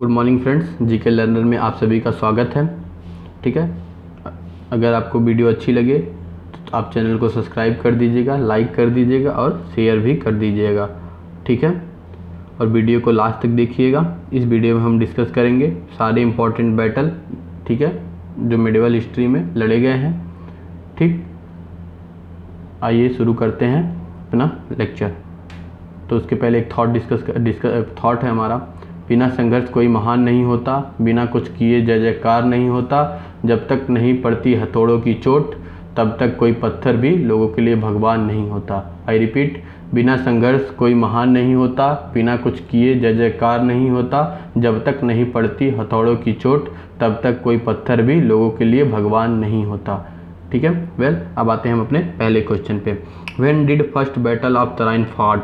Good morning friends, GK learner में आप सभी का स्वागत है। ठीक है, अगर आपको वीडियो अच्छी लगे तो आप चैनल को सब्सक्राइब कर दीजिएगा, लाइक कर दीजिएगा और शेयर भी कर दीजिएगा। ठीक है, और वीडियो को लास्ट तक देखिएगा। इस वीडियो में हम डिस्कस करेंगे सारे इम्पोर्टेंट बैटल, ठीक है, जो मेडिवल हिस्ट्री में लड़े गए हैं। ठीक, आइए शुरू करते हैं अपना लेक्चर। तो उसके पहले एक थॉट है हमारा। बिना संघर्ष कोई महान नहीं होता, बिना कुछ किए जय जयकार नहीं होता, जब तक नहीं पड़ती हथौड़ों की चोट तब तक कोई पत्थर भी लोगों के लिए भगवान नहीं होता। आई रिपीट, बिना संघर्ष कोई महान नहीं होता, बिना कुछ किए जय जयकार नहीं होता, जब तक नहीं पड़ती हथौड़ों की चोट तब तक कोई पत्थर भी लोगों के लिए भगवान नहीं होता। ठीक है, वेल अब आते हैं हम अपने पहले क्वेश्चन पे। When did first battle of Tarain fought,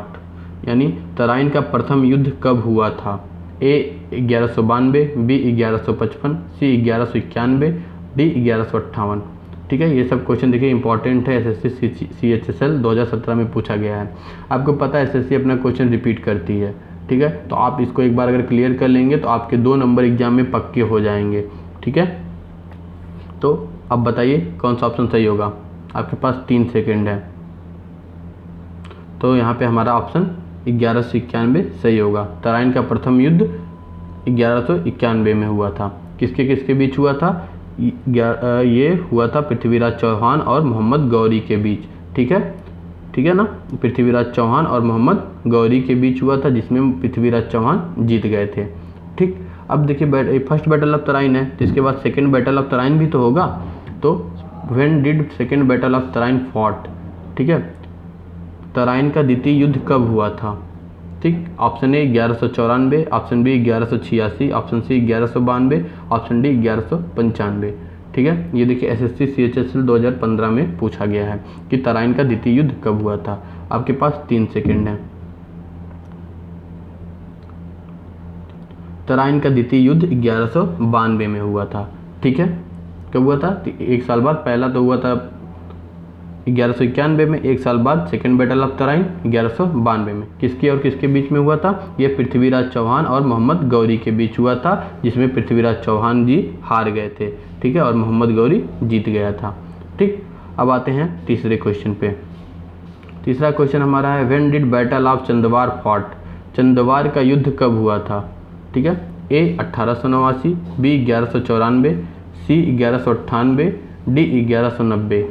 यानी तराइन का प्रथम युद्ध कब हुआ था? ए 1192, बी 1155, सी 1191, डी 1158। ठीक है, ये सब क्वेश्चन देखिए इंपॉर्टेंट है, एसएससी CHSL 2017 में पूछा गया है। आपको पता है एसएससी अपना क्वेश्चन रिपीट करती है। ठीक है, तो आप इसको एक बार अगर क्लियर कर लेंगे तो आपके 2 नंबर एग्जाम में पक्के हो जाएंगे। ठीक है, तो अब बताइए कौन सा ऑप्शन सही होगा। आपके पास 3 सेकेंड है, तो यहाँ पे हमारा ऑप्शन 1191 सही होगा। तराइन का प्रथम युद्ध 1191 में हुआ था। किसके किसके बीच हुआ था? ये हुआ था पृथ्वीराज चौहान और मोहम्मद गौरी के बीच। ठीक है ना, पृथ्वीराज चौहान और मोहम्मद गौरी के बीच हुआ था, जिसमें पृथ्वीराज चौहान जीत गए थे। ठीक, अब देखिए फर्स्ट बैटल ऑफ तराइन है, तो इसके बाद सेकेंड बैटल ऑफ तराइन भी तो होगा। तो when did second battle of Tarain fought, ठीक है, तराइन का द्वितीय युद्ध कब हुआ था? ठीक, option A 1194, option B 1186, option C 1192, option D 1195। ठीक है, ये देखिए एसएससी CHSL 2015 में पूछा गया है कि तराइन का द्वितीय युद्ध कब हुआ था। आपके पास 3 सेकेंड है। तराइन का द्वितीय युद्ध 1192 में हुआ था। ठीक है, कब हुआ था? 1 साल बाद। पहला तो हुआ था 1191 में, 1 साल बाद सेकेंड बैटल ऑफ तराइन 1192 में। किसके और किसके बीच में हुआ था? ये पृथ्वीराज चौहान और मोहम्मद गौरी के बीच हुआ था, जिसमें पृथ्वीराज चौहान जी हार गए थे। ठीक है, और मोहम्मद गौरी जीत गया था। ठीक, अब आते हैं तीसरे क्वेश्चन पे। तीसरा क्वेश्चन हमारा है when did battle of Chandwar fought, Chandwar का युद्ध कब हुआ था? ठीक है, ए 1889, बी 1194, सी 1198, डी 1190।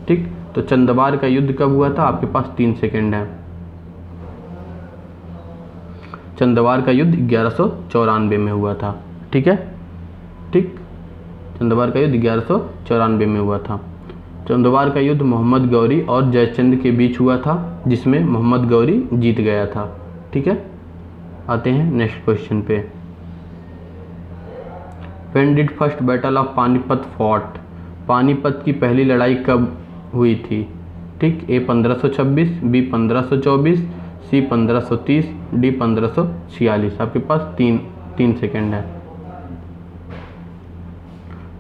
ठीक, तो चंदवार का युद्ध कब हुआ था? आपके पास 3 सेकेंड है। चंदवार का युद्ध 1194 में हुआ था। ठीक है, ठीक, चंदवार का युद्ध 1194 में हुआ था। चंदवार का युद्ध मोहम्मद गौरी और जयचंद के बीच हुआ था, जिसमें मोहम्मद गौरी जीत गया था। ठीक है, आते हैं नेक्स्ट क्वेश्चन पे। When did first battle of Panipat fought, Panipat की पहली लड़ाई कब हुई थी? ठीक, ए 1526, बी 1524, सी 1530, डी 1546। आपके पास 3 सेकेंड है।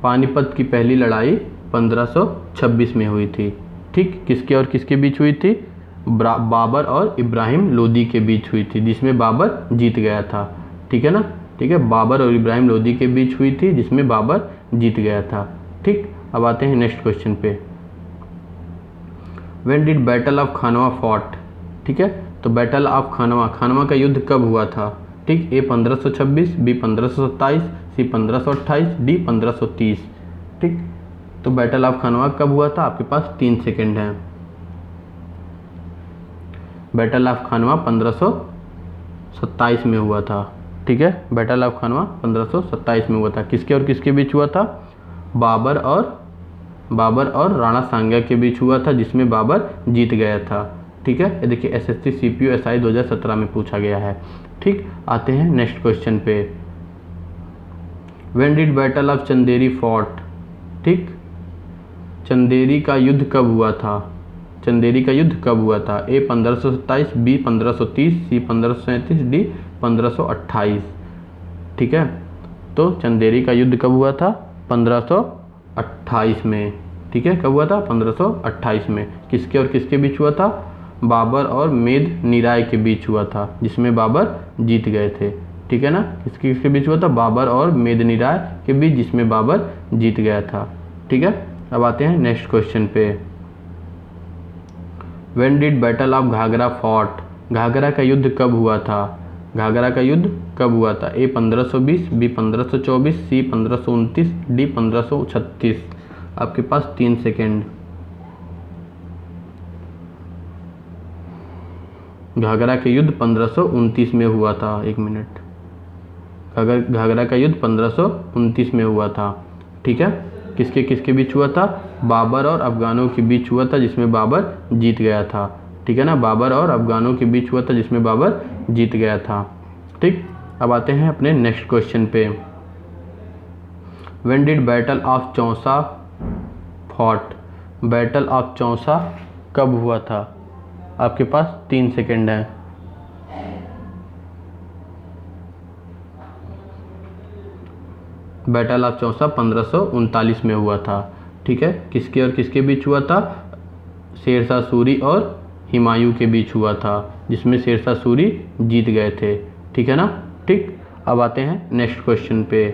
पानीपत की पहली लड़ाई 1526 में हुई थी। ठीक, किसके और किसके बीच हुई थी? बाबर और इब्राहिम लोदी के बीच हुई थी, जिसमें बाबर जीत गया था। ठीक है ना, ठीक है, बाबर और इब्राहिम लोदी के बीच हुई थी, जिसमें बाबर जीत गया था। ठीक, अब आते हैं नेक्स्ट क्वेश्चन पे। When did battle of Khanwa fought, ठीक है, तो बैटल ऑफ खानवा का युद्ध कब हुआ था? ठीक, ए 1526, बी 1527, सी 1528, डी 1530। ठीक, तो बैटल ऑफ खानवा कब हुआ था? आपके पास 3 सेकेंड है। बैटल ऑफ खानवा 1527 में हुआ था। ठीक है, बैटल ऑफ खानवा 1527 में हुआ था। किसके और किसके बीच हुआ था? बाबर और राणा सांगा के बीच हुआ था, जिसमें बाबर जीत गया था। ठीक है, ये देखिए एसएससी CPU SI 2017 में पूछा गया है। ठीक, आते हैं नेक्स्ट क्वेश्चन पे। When did battle of Chanderi fought, ठीक, चंदेरी का युद्ध कब हुआ था? चंदेरी का युद्ध कब हुआ था? ए 1527, बी 1530, सी 1537, डी 1528। ठीक है, तो चंदेरी का युद्ध कब हुआ था? 1528 में। ठीक है, कब हुआ था? 1528 में। किसके और किसके बीच हुआ था? बाबर और मेद निराय के बीच हुआ था, जिसमें बाबर जीत गए थे। ठीक है ना। किसके किसके बीच हुआ था? बाबर और मेदिनी राय के बीच, जिसमें बाबर जीत गया था। ठीक है, अब आते हैं नेक्स्ट क्वेश्चन पे। When did battle of Ghaghra fought? Ghaghra का युद्ध कब हुआ था? घाघरा का युद्ध कब हुआ था? ए 1520, बी 1524, सी 1529, डी 1536। आपके पास 3 सेकेंड। घाघरा का युद्ध 1529 में हुआ था। 1 मिनट। घाघरा का युद्ध 1529 में हुआ था। ठीक है, किसके किसके बीच हुआ था? बाबर और अफगानों के बीच हुआ था, जिसमें बाबर जीत गया था। ठीक है ना, बाबर और अफगानों के बीच हुआ था, जिसमें बाबर जीत गया था। ठीक, अब आते हैं अपने नेक्स्ट क्वेश्चन पे। When did battle of Chausa fought? Battle of Chausa कब हुआ था? आपके पास 3 सेकेंड हैं। बैटल ऑफ चौसा 1539 में हुआ था। ठीक है, किसके और किसके बीच हुआ था? शेरशाह सूरी और हुमायूं के बीच हुआ था, जिसमें शेरशाह सूरी जीत गए थे। ठीक है ना। ठीक, अब आते हैं नेक्स्ट क्वेश्चन पे।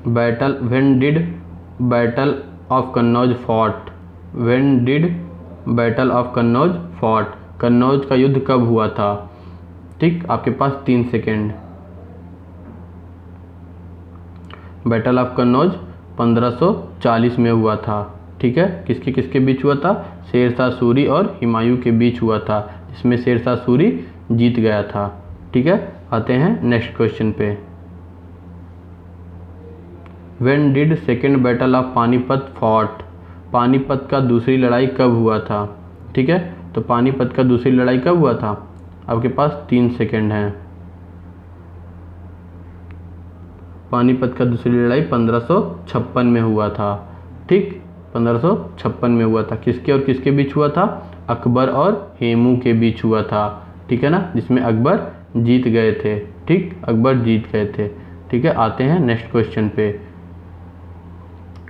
Battle when did battle of Kannauj fought? When did battle of Kannauj fought? Kannauj का युद्ध कब हुआ था? ठीक, आपके पास 3 सेकेंड। बैटल ऑफ कन्नौज 1540 में हुआ था। ठीक है, किसके किसके बीच हुआ था? शेरशाह सूरी और हुमायूं के बीच हुआ था, जिसमें शेरशाह सूरी जीत गया था। ठीक है, आते हैं नेक्स्ट क्वेश्चन पे। When did second battle of Panipat fought? Panipat का दूसरी लड़ाई कब हुआ था? ठीक है, तो पानीपत का दूसरी लड़ाई कब हुआ था? आपके पास 3 सेकेंड हैं। पानीपत का दूसरी लड़ाई 1556 में हुआ था। ठीक, 1556 में हुआ था। किसके और किसके बीच हुआ था? अकबर और हेमू के बीच हुआ था। ठीक है ना, जिसमें अकबर जीत गए थे। ठीक, अकबर जीत गए थे। ठीक है, आते हैं नेक्स्ट क्वेश्चन पे।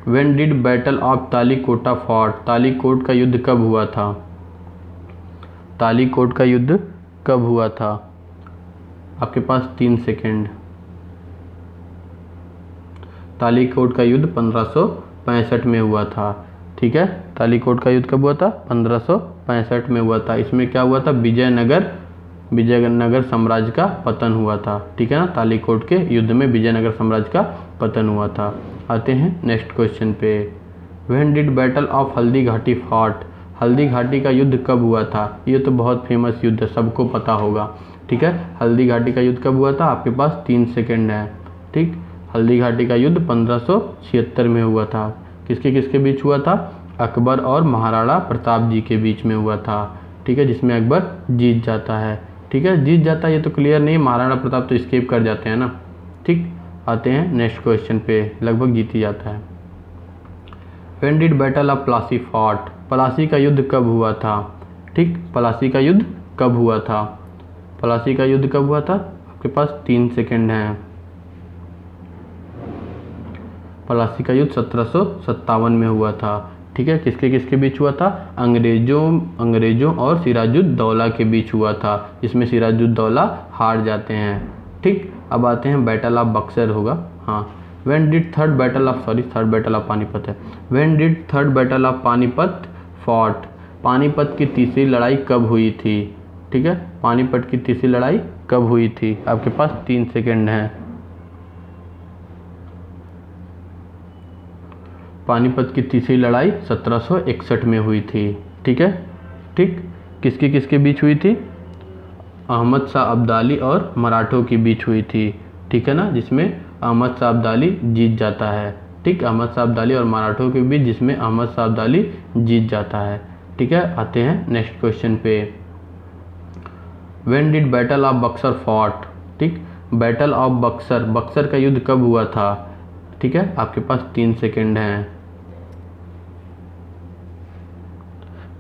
When did battle of Talikota fought? Talikota का युद्ध कब हुआ था? तालीकोट का युद्ध कब हुआ था? आपके पास 3 सेकेंड। तालीकोट का युद्ध 1565 में हुआ था। ठीक है, तालीकोट का युद्ध कब हुआ था? 1565 में हुआ था। इसमें क्या हुआ था? विजयनगर साम्राज्य का पतन हुआ था। ठीक है ना, तालीकोट के युद्ध में विजयनगर साम्राज्य का पतन हुआ था। आते हैं नेक्स्ट क्वेश्चन पे। When did battle of Haldi Ghati fought? Haldi Ghati का युद्ध कब हुआ था? ये तो बहुत फेमस युद्ध है, सबको पता होगा। ठीक है, हल्दी घाटी का युद्ध कब हुआ था? आपके पास 3 सेकेंड है। ठीक, हल्दी घाटी का युद्ध 1576 में हुआ था। किसके किसके बीच हुआ था? अकबर और महाराणा प्रताप जी के बीच में हुआ था। ठीक है, जिसमें अकबर जीत जाता है। ठीक है, जीत जाता है ये तो क्लियर नहीं, महाराणा प्रताप तो एस्केप कर जाते हैं ना। ठीक, आते हैं नेक्स्ट क्वेश्चन पे। लगभग जीत ही जाता है। When did battle of Plassey fought? Plassey का युद्ध कब हुआ था? ठीक, प्लासी का युद्ध कब हुआ था? प्लासी का युद्ध कब हुआ था? आपके पास 3 सेकेंड हैं। प्लासी का युद्ध 1757 में हुआ था। ठीक है, किसके किसके बीच हुआ था? अंग्रेजों और सिराजुद्दौला के बीच हुआ था, जिसमें सिराजुद्दौला हार जाते हैं। ठीक, अब आते हैं बैटल ऑफ बक्सर होगा। हाँ, when did third battle of Panipat है। When did third battle of Panipat fought? Panipat की तीसरी लड़ाई कब हुई थी? ठीक है, पानीपत की तीसरी लड़ाई कब हुई थी? आपके पास 3 सेकेंड हैं। पानीपत की तीसरी लड़ाई 1761 में हुई थी। ठीक है, ठीक, किसके किसके बीच हुई थी? अहमद शाह अब्दाली और मराठों के बीच हुई थी। ठीक है ना, जिसमें अहमद शाह अब्दाली जीत जाता है। ठीक, अहमद शाह अब्दाली और मराठों के बीच, जिसमें अहमद शाह अब्दाली जीत जाता है। ठीक है, आते हैं नेक्स्ट क्वेश्चन पे। When did battle of Buxar fought? ठीक, बैटल ऑफ बक्सर का युद्ध कब हुआ था? ठीक है, आपके पास 3 सेकेंड हैं।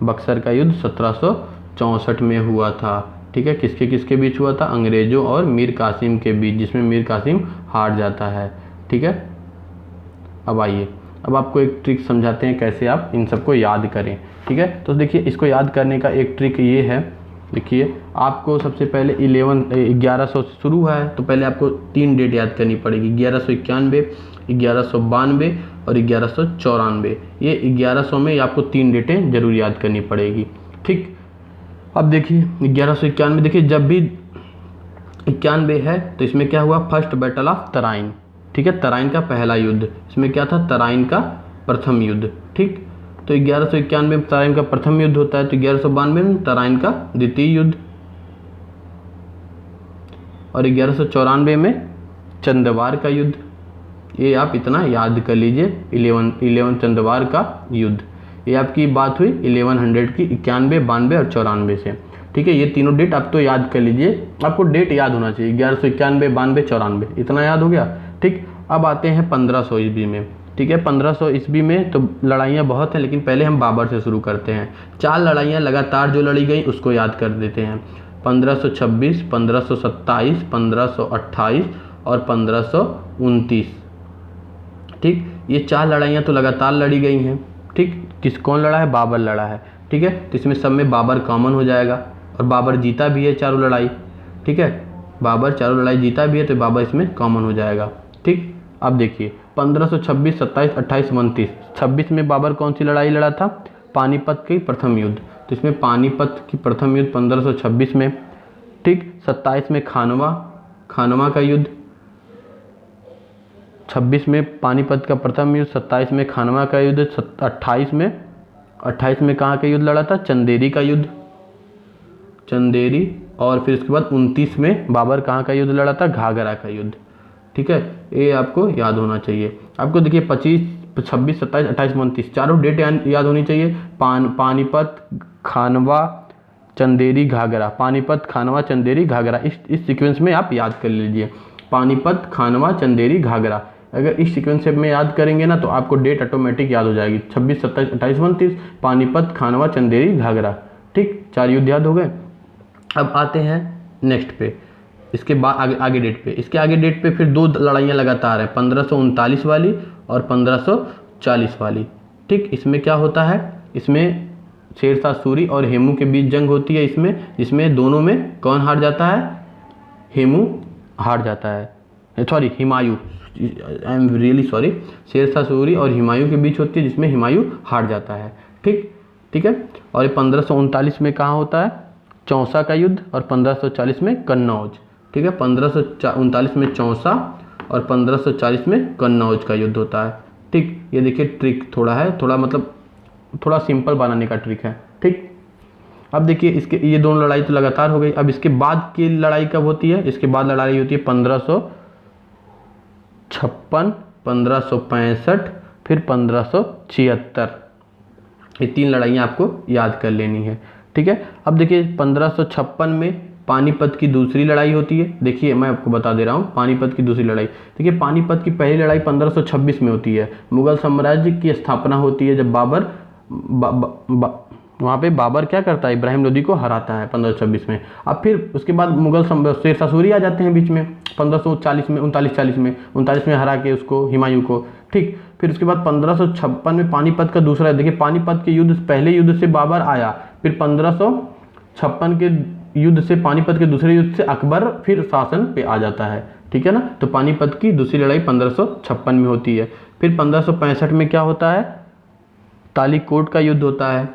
बक्सर का युद्ध 1764 में हुआ था। ठीक है, किसके किसके बीच हुआ था? अंग्रेजों और मीर कासिम के बीच, जिसमें मीर कासिम हार जाता है। ठीक है, अब आइए, अब आपको एक ट्रिक समझाते हैं कैसे आप इन सबको याद करें। ठीक है, तो देखिए, इसको याद करने का एक ट्रिक ये है देखिए आपको सबसे पहले 1100 से शुरू है, तो पहले आपको 3 डेट याद करनी पड़ेगी, 1191, 1192 और 1194। ये 1100 में आपको 3 डेटें जरूर याद करनी पड़ेगी। ठीक, अब देखिए 1191, देखिए जब भी 91 है तो इसमें क्या हुआ, फर्स्ट बैटल ऑफ तराइन। ठीक है, तराइन का पहला युद्ध, इसमें क्या था, तराइन का प्रथम युद्ध। ठीक, तो 1191 में तराइन का प्रथम युद्ध होता है, तो 1192 में तराइन का द्वितीय युद्ध, और 1194 में चंदवार का युद्ध। ये आप इतना याद कर लीजिए, 11 चंदवार का युद्ध। ये आपकी बात हुई 1100 की 91, 92 और 94 से। ठीक है, ये तीनों डेट आप तो याद कर लीजिए, आपको डेट याद होना चाहिए, 1191, 92, 94, इतना याद हो गया। ठीक, अब आते हैं 1500 ईस्वी में। ठीक है, 1500 ईस्वी में तो लड़ाइयाँ बहुत हैं, लेकिन पहले हम बाबर से शुरू करते हैं। 4 लड़ाइयाँ लगातार जो लड़ी गई उसको याद कर देते हैं, 1526, 1527, 1528 और 1529। ठीक, ये 4 लड़ाइयाँ तो लगातार लड़ी गई हैं। ठीक, कौन लड़ा है, बाबर लड़ा है। ठीक है, तो इसमें सब में बाबर कॉमन हो जाएगा, और बाबर जीता भी है चारों लड़ाई। ठीक है, बाबर चारों लड़ाई जीता भी है, तो बाबर इसमें कॉमन हो जाएगा। ठीक, अब देखिए 1526, 27, 28, 29, 26 में बाबर कौन सी लड़ाई लड़ा था, पानीपत की प्रथम युद्ध, तो इसमें पानीपत की प्रथम युद्ध 1526 में। ठीक, 27 में खानवा का युद्ध, 26 में पानीपत का प्रथम युद्ध, 27 में खानवा का युद्ध, 28 में कहाँ का युद्ध लड़ा था, चंदेरी का युद्ध, चंदेरी। और फिर उसके बाद 29 में बाबर कहाँ का युद्ध लड़ा था, घाघरा का युद्ध। ठीक है, ये आपको याद होना चाहिए। आपको देखिए 25, 26, 27, 28, 29 चारों डेट याद होनी चाहिए। पानीपत, खानवा, चंदेरी, घाघरा, पानीपत, खानवा, चंदेरी, घाघरा, इस सीक्वेंस में आप याद कर लीजिए, पानीपत, खानवा, चंदेरी, घाघरा। अगर इस सीक्वेंस में याद करेंगे ना तो आपको डेट ऑटोमेटिक याद हो जाएगी, 26, 27, 28, 29, पानीपत, खानवा, चंदेरी, घाघरा। ठीक, 4 युद्ध याद हो गए। अब आते हैं नेक्स्ट पे, इसके बाद आगे डेट पे, इसके आगे डेट पे फिर 2 लड़ाइयाँ लगातार हैं, 1539 वाली और 1540 वाली। ठीक, इसमें क्या होता है, इसमें शेरशाह सूरी और हेमू के बीच जंग होती है, जिसमें दोनों में कौन हार जाता है, हेमू हार जाता है, sorry Humayun, I am really sorry, Sher Shah Suri और हुमायूं के बीच होती है, जिसमें हुमायूं हार जाता है। ठीक है, और ये 1539 में कहाँ होता है, चौसा का युद्ध, और 1540 में कन्नौज। ठीक है, 1539 में चौसा और 1540 में कन्नौज का युद्ध होता है। ठीक, ये देखिए ट्रिक थोड़ा मतलब थोड़ा सिंपल बनाने का ट्रिक है। ठीक, अब देखिए इसके ये दोनों लड़ाई तो लगातार हो गई। अब इसके बाद की लड़ाई कब होती है, इसके बाद लड़ाई होती है 1556, 1565, फिर 1576। ये 3 लड़ाइयाँ आपको याद कर लेनी है। ठीक है, अब देखिए 1556 में पानीपत की दूसरी लड़ाई होती है। देखिए मैं आपको बता दे रहा हूँ, पानीपत की दूसरी लड़ाई, देखिए पानीपत की पहली लड़ाई 1526 में होती है। मुगल साम्राज्य की स्थापना होती है जब बाबर वहाँ पे बाबर क्या करता है, इब्राहिम लोदी को हराता है 1526 में। अब फिर उसके बाद मुगल शेरशाह सूरी आ जाते हैं बीच में 1540 में, 39 में हरा के उसको, हुमायूं को। ठीक, फिर उसके बाद 1556 में पानीपत का दूसरा, देखिए पानीपत के युद्ध, पहले युद्ध से बाबर आया, फिर 1556 के युद्ध से, पानीपत के दूसरे युद्ध से अकबर फिर शासन पे आ जाता है। ठीक है ना, तो पानीपत की दूसरी लड़ाई 1556 में होती है। फिर 1565 में क्या होता है, तालीकोट का युद्ध होता है,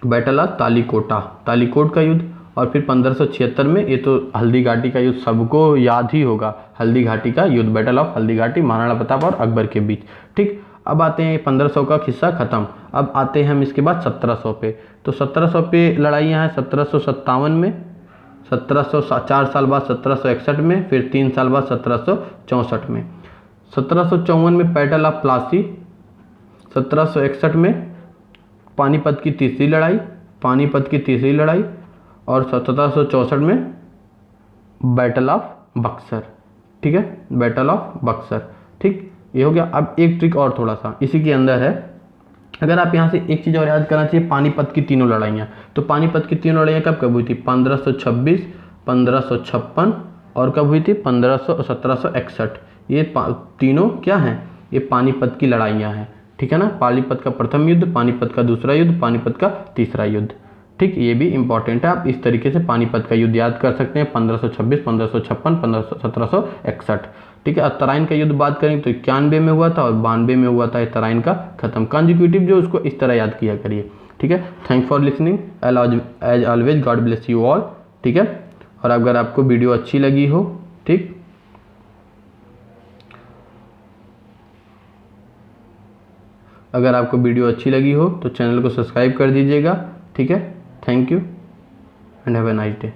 बैटल ऑफ तालीकोट का युद्ध। और फिर 1576 में, ये तो हल्दी घाटी का युद्ध सबको याद ही होगा, हल्दी घाटी का युद्ध, बैटल ऑफ हल्दी घाटी, महाराणा प्रताप और अकबर के बीच। ठीक, अब आते हैं 1500 का किस्सा खत्म। अब आते हैं हम इसके बाद 1700 पे। तो 1700 पे लड़ाइयाँ हैं 1757 में, 4 साल बाद 1761 में, फिर 3 साल बाद 1764 में। 1754 में बैटल ऑफ प्लासी, 1761 में पानीपत की तीसरी लड़ाई, और 1764 में बैटल ऑफ बक्सर। ठीक है, बैटल ऑफ बक्सर। ठीक, ये हो गया। अब एक ट्रिक और थोड़ा सा इसी के अंदर है, अगर आप यहाँ से एक चीज़ और याद करना चाहिए, पानीपत की तीनों लड़ाइयाँ। तो पानीपत की तीनों लड़ाइयाँ कब हुई थी, 1526, 1556 और कब हुई थी, 1761। ये तीनों क्या हैं, ये पानीपत की लड़ाइयाँ हैं। ठीक है ना, पानीपत का प्रथम युद्ध, पानीपत का दूसरा युद्ध, पानीपत का तीसरा युद्ध। ठीक, ये भी इंपॉर्टेंट है। आप इस तरीके से पानीपत का युद्ध याद कर सकते हैं, 1526, 1556, 1761। ठीक है, अब तराइन का युद्ध बात करें तो 91 में हुआ था और 92 में हुआ था तराइन का खत्म। कंजिक्यूटिव जो उसको इस तरह याद किया करिए। ठीक है, thank for listening, as always God bless you all. ठीक है, और अगर आपको वीडियो अच्छी लगी हो, ठीक, अगर आपको वीडियो अच्छी लगी हो तो चैनल को सब्सक्राइब कर दीजिएगा। ठीक है, thank you and have a nice day.